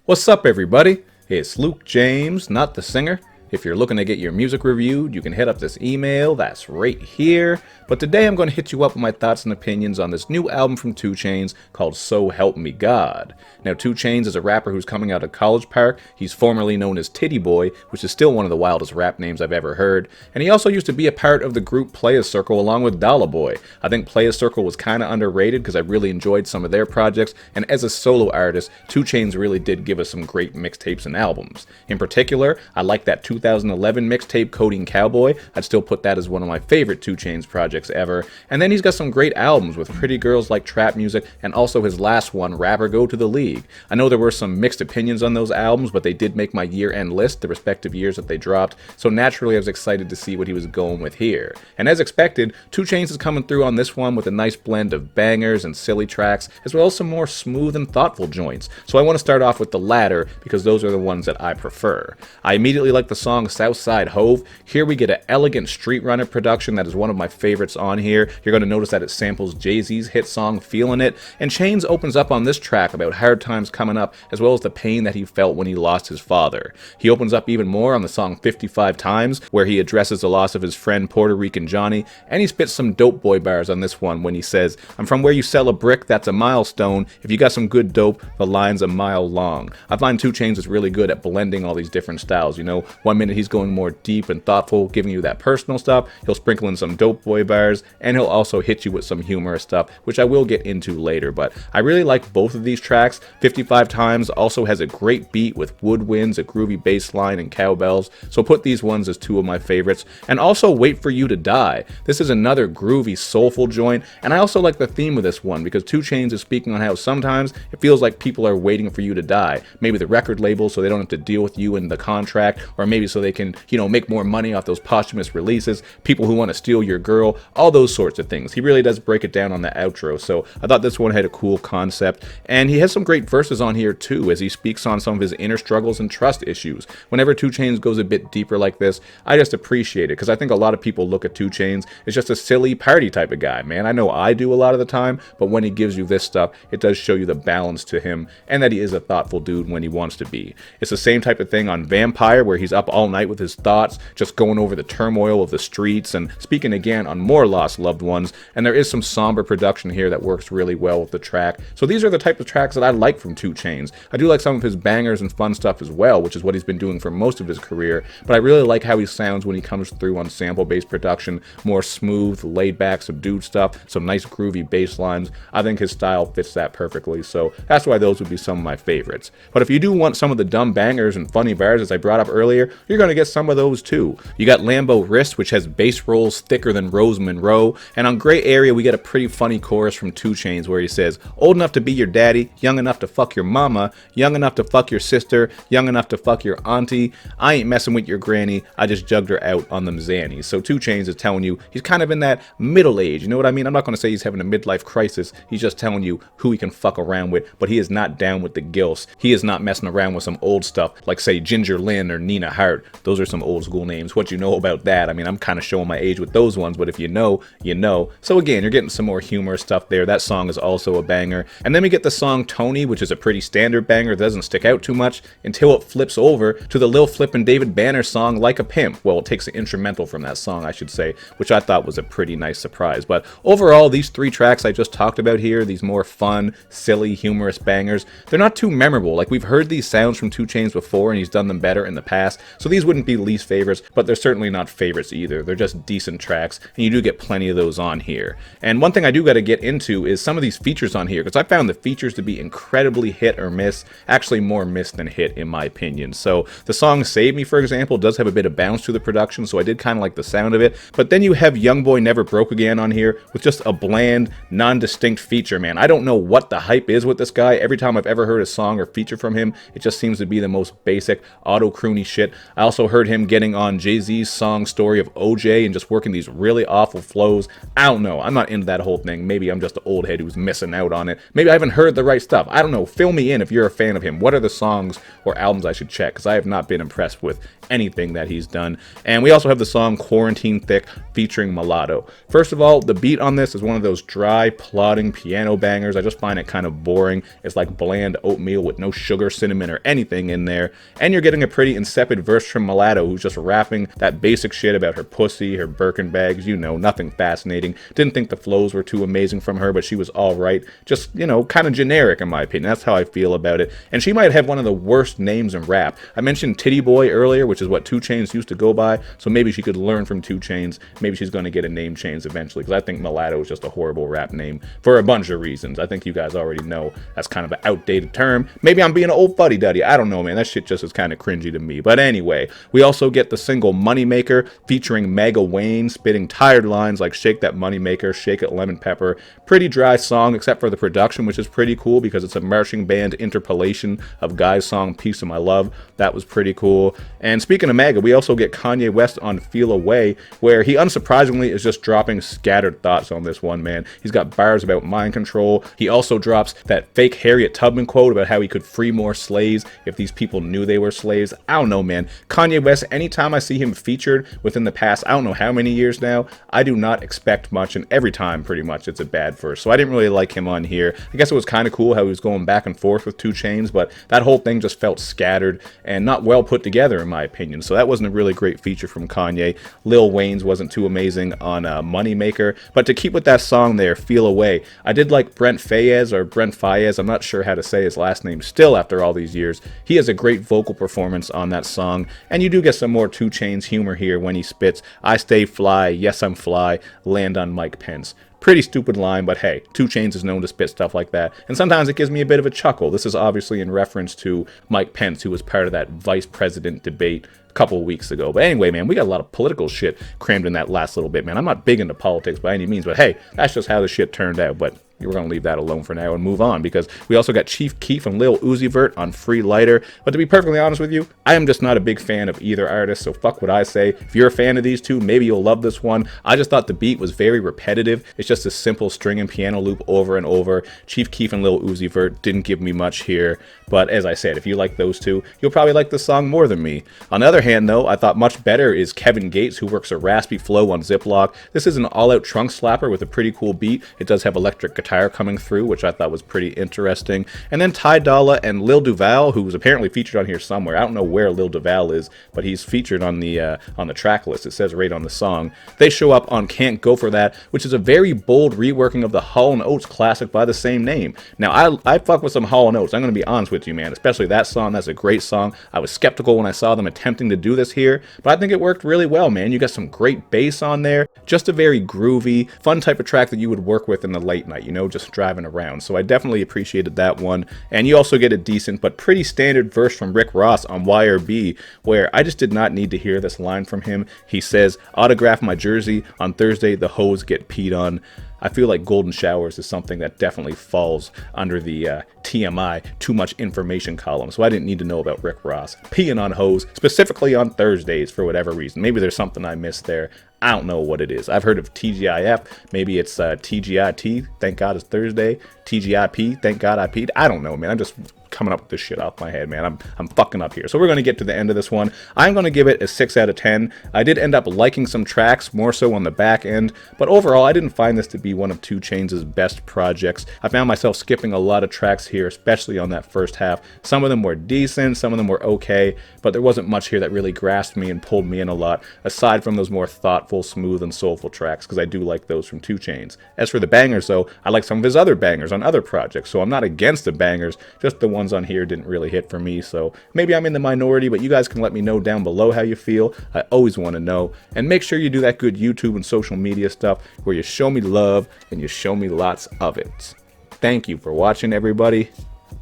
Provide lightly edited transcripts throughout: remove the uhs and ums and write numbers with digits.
What's up, everybody? It's Luke James, not the singer. If you're looking to get your music reviewed, you can hit up this email that's right here. But today I'm going to hit you up with my thoughts and opinions on this new album from 2 Chainz called So Help Me God. Now, 2 Chainz is a rapper who's coming out of College Park. He's formerly known as Titty Boy, which is still one of the wildest rap names I've ever heard. And he also used to be a part of the group Playaz Circle along with Dollar Boy. I think Playaz Circle was kind of underrated because I really enjoyed some of their projects. And as a solo artist, 2 Chainz really did give us some great mixtapes and albums. In particular, I like that 2011 mixtape Codeine Cowboy. I'd still put that as one of my favorite 2 Chainz projects ever. And then he's got some great albums with Pretty Girls Like Trap Music and also his last one, Rapper Go to the League. I know there were some mixed opinions on those albums, but they did make my year-end list, the respective years that they dropped, so naturally I was excited to see what he was going with here. And as expected, 2 Chainz is coming through on this one with a nice blend of bangers and silly tracks, as well as some more smooth and thoughtful joints. So I want to start off with the latter, because those are the ones that I prefer. I immediately like the song Southside Hove. Here we get an elegant street runner production that is one of my favorites on here. You're going to notice that it samples Jay-Z's hit song Feelin' It, and Chainz opens up on this track about hard times coming up, as well as the pain that he felt when he lost his father. He opens up even more on the song 55 Times, where he addresses the loss of his friend Puerto Rican Johnny, and he spits some dope boy bars on this one when he says, "I'm from where you sell a brick, that's a milestone. If you got some good dope, the line's a mile long." I find 2 Chainz is really good at blending all these different styles. You know, one minute he's going more deep and thoughtful, giving you that personal stuff. He'll sprinkle in some dope boy bars, and he'll also hit you with some humorous stuff, which I will get into later. But I really like both of these tracks. 55 Times also has a great beat with woodwinds, a groovy bass line, and cowbells, so put these ones as 2 of my favorites. And also Wait For You to Die. This is another groovy, soulful joint, and I also like the theme of this one because 2 Chainz is speaking on how sometimes it feels like people are waiting for you to die. Maybe the record label so they don't have to deal with you in the contract, or maybe so they can, make more money off those posthumous releases, people who want to steal your girl, all those sorts of things. He really does break it down on the outro, so I thought this one had a cool concept, and he has some great verses on here too, as he speaks on some of his inner struggles and trust issues. Whenever 2 Chainz goes a bit deeper like this, I just appreciate it, because I think a lot of people look at 2 Chainz as just a silly party type of guy, man. I know I do a lot of the time, but when he gives you this stuff, it does show you the balance to him, and that he is a thoughtful dude when he wants to be. It's the same type of thing on Vampire, where he's up all night with his thoughts, just going over the turmoil of the streets, and speaking again on more lost loved ones, and there is some somber production here that works really well with the track. So these are the type of tracks that I like from 2 Chainz. I do like some of his bangers and fun stuff as well, which is what he's been doing for most of his career, but I really like how he sounds when he comes through on sample-based production, more smooth, laid-back, subdued stuff, some nice groovy bass lines. I think his style fits that perfectly, so that's why those would be some of my favorites. But if you do want some of the dumb bangers and funny bars as I brought up earlier, you're going to get some of those too. You got Lambo Wrist, which has bass rolls thicker than Rose Monroe, and on Gray Area we get a pretty funny chorus from 2 Chainz where he says, "Old enough to be your daddy, young enough to fuck your mama, young enough to fuck your sister, young enough to fuck your auntie. I ain't messing with your granny, I just jugged her out on them Xannies." So 2 Chainz is telling you he's kind of in that middle age, you know what I mean? I'm not going to say he's having a midlife crisis, he's just telling you who he can fuck around with, but he is not down with the gilfs. He is not messing around with some old stuff like, say, Ginger Lynn or Nina Hart. Those are some old school names. What you know about that? I mean, I'm kind of showing my age with those ones, but if you know, you know. So again, you're getting some more humorous stuff there. That song is also a banger. And then we get the song Tony, which is a pretty standard banger that doesn't stick out too much until it flips over to the Lil Flip and David Banner song Like a Pimp. Well, it takes an instrumental from that song, I should say, which I thought was a pretty nice surprise. But overall, these 3 tracks I just talked about here, these more fun, silly, humorous bangers, they're not too memorable. Like, we've heard these sounds from 2 Chainz before, and he's done them better in the past, so these wouldn't be least favorites, but they're certainly not favorites either. They're just decent tracks, and you do get plenty of those on here. And one thing I do got to get into is some of these features on here, because I found the features to be incredibly hit or miss, actually more miss than hit in my opinion. So the song Save Me, for example, does have a bit of bounce to the production, so I did kind of like the sound of it, but then you have Young Boy Never Broke Again on here with just a bland, non-distinct feature, man. I don't know what the hype is with this guy. Every time I've ever heard a song or feature from him, it just seems to be the most basic auto-croony shit. I also heard him getting on Jay-Z's song Story of OJ and just working these really awful flows. I don't know. I'm not into that whole thing. Maybe I'm just an old head who's missing out on it. Maybe I haven't heard the right stuff. I don't know. Fill me in if you're a fan of him. What are the songs or albums I should check? Because I have not been impressed with anything that he's done. And we also have the song Quarantine Thick featuring Mulatto. First of all, the beat on this is one of those dry, plodding piano bangers. I just find it kind of boring. It's like bland oatmeal with no sugar, cinnamon, or anything in there. And you're getting a pretty insipid verse from Mulatto, who's just rapping that basic shit about her pussy, her Birkin bags, you know, nothing fascinating. Didn't think the flows were too amazing from her, but she was all right. Just, you know, kind of generic in my opinion. That's how I feel about it. And she might have one of the worst names in rap. I mentioned Titty Boy earlier, which is what 2 Chainz used to go by, so maybe she could learn from 2 Chainz. Maybe she's going to get a name change eventually, because I think Mulatto is just a horrible rap name for a bunch of reasons. I think you guys already know that's kind of an outdated term. Maybe I'm being an old fuddy-duddy. I don't know, man. That shit just is kind of cringy to me. But anyway, we also get the single Moneymaker featuring Mega Wayne spitting tired lines like shake that moneymaker, shake it lemon pepper. Pretty dry song except for the production, which is pretty cool because it's a marching band interpolation of Guy's song Piece of My Love. That was pretty cool. And speaking of Mega, we also get Kanye West on Feel Away, where he unsurprisingly is just dropping scattered thoughts on this one, man. He's got bars about mind control. He also drops that fake Harriet Tubman quote about how he could free more slaves if these people knew they were slaves. I don't know, man. Kanye West, anytime I see him featured within the past, I don't know how many years now, I do not expect much, and every time pretty much it's a bad verse. So I didn't really like him on here. I guess it was kind of cool how he was going back and forth with 2 Chainz, but that whole thing just felt scattered and not well put together in my opinion. So that wasn't a really great feature from Kanye. Lil Wayne's wasn't too amazing on Moneymaker, but to keep with that song there, Feel Away, I did like Brent Faiyaz, or Brent Faiyaz, I'm not sure how to say his last name still after all these years. He has a great vocal performance on that song, and you do get some more 2 Chainz humor here when he spits, I stay fly, yes I'm fly, land on Mike Pence. Pretty stupid line, but hey, 2 Chainz is known to spit stuff like that, and sometimes it gives me a bit of a chuckle. This is obviously in reference to Mike Pence, who was part of that vice president debate a couple weeks ago. But anyway, man, we got a lot of political shit crammed in that last little bit, man. I'm not big into politics by any means, but hey, that's just how the shit turned out. But we're going to leave that alone for now and move on, because we also got Chief Keef and Lil Uzi Vert on Free Lighter. But to be perfectly honest with you, I am just not a big fan of either artist, so fuck what I say. If you're a fan of these two, maybe you'll love this one. I just thought the beat was very repetitive. It's just a simple string and piano loop over and over. Chief Keef and Lil Uzi Vert didn't give me much here, but as I said, if you like those two, you'll probably like the song more than me. On the other hand, though, I thought much better is Kevin Gates, who works a raspy flow on Ziploc. This is an all-out trunk slapper with a pretty cool beat. It does have electric guitar coming through, which I thought was pretty interesting. And then Ty Dolla and Lil Duval, who was apparently featured on here somewhere. I don't know where Lil Duval is, but he's featured on the track list. It says right on the song. They show up on Can't Go For That, which is a very bold reworking of the Hall & Oates classic by the same name. Now, I fuck with some Hall & Oates. I'm going to be honest with you, man. Especially that song. That's a great song. I was skeptical when I saw them attempting to do this here, but I think it worked really well, man. You got some great bass on there. Just a very groovy, fun type of track that you would work with in the late night, you know, just driving around. So I definitely appreciated that one. And you also get a decent but pretty standard verse from Rick Ross on YRB, where I just did not need to hear this line from him. He says, autograph my jersey, on Thursday the hoes get peed on. I feel like golden showers is something that definitely falls under the TMI, too much information column. So I didn't need to know about Rick Ross peeing on hoes, specifically on Thursdays for whatever reason. Maybe there's something I missed there. I don't know what it is. I've heard of TGIF. Maybe it's TGIT, thank God it's Thursday. TGIP, thank God I peed. I don't know, man. I'm just coming up with this shit off my head, man. I'm fucking up here. So we're going to get to the end of this one. I'm going to give it a 6 out of 10. I did end up liking some tracks, more so on the back end, but overall, I didn't find this to be one of 2 Chainz' best projects. I found myself skipping a lot of tracks here, especially on that first half. Some of them were decent, some of them were okay, but there wasn't much here that really grasped me and pulled me in a lot, aside from those more thoughtful, smooth, and soulful tracks, because I do like those from 2 Chainz. As for the bangers, though, I like some of his other bangers on other projects, so I'm not against the bangers, just the ones on here didn't really hit for me, so maybe I'm in the minority, but you guys can let me know down below how you feel. I always want to know, and make sure you do that good YouTube and social media stuff where you show me love and you show me lots of it. Thank you for watching, everybody.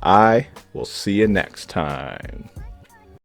I will see you next time.